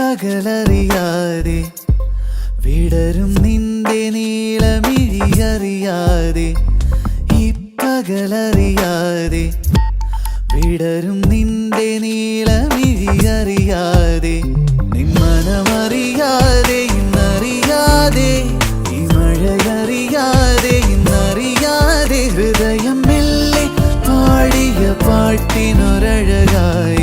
പകലറിയാതെ വിടരും നിന്റെ നീളമിഴിയറിയാതെ ഈ പകലറിയാതെ വിടരും നിന്റെ നീളമിഴിയറിയാതെ നിന്മനമറിയാതെ ഇന്നറിയാതെ ഈ മഴയറിയാതെ ഇന്നറിയാതെ ഹൃദയം മെല്ലെ പാടിയ പാട്ടിനൊരഴകായി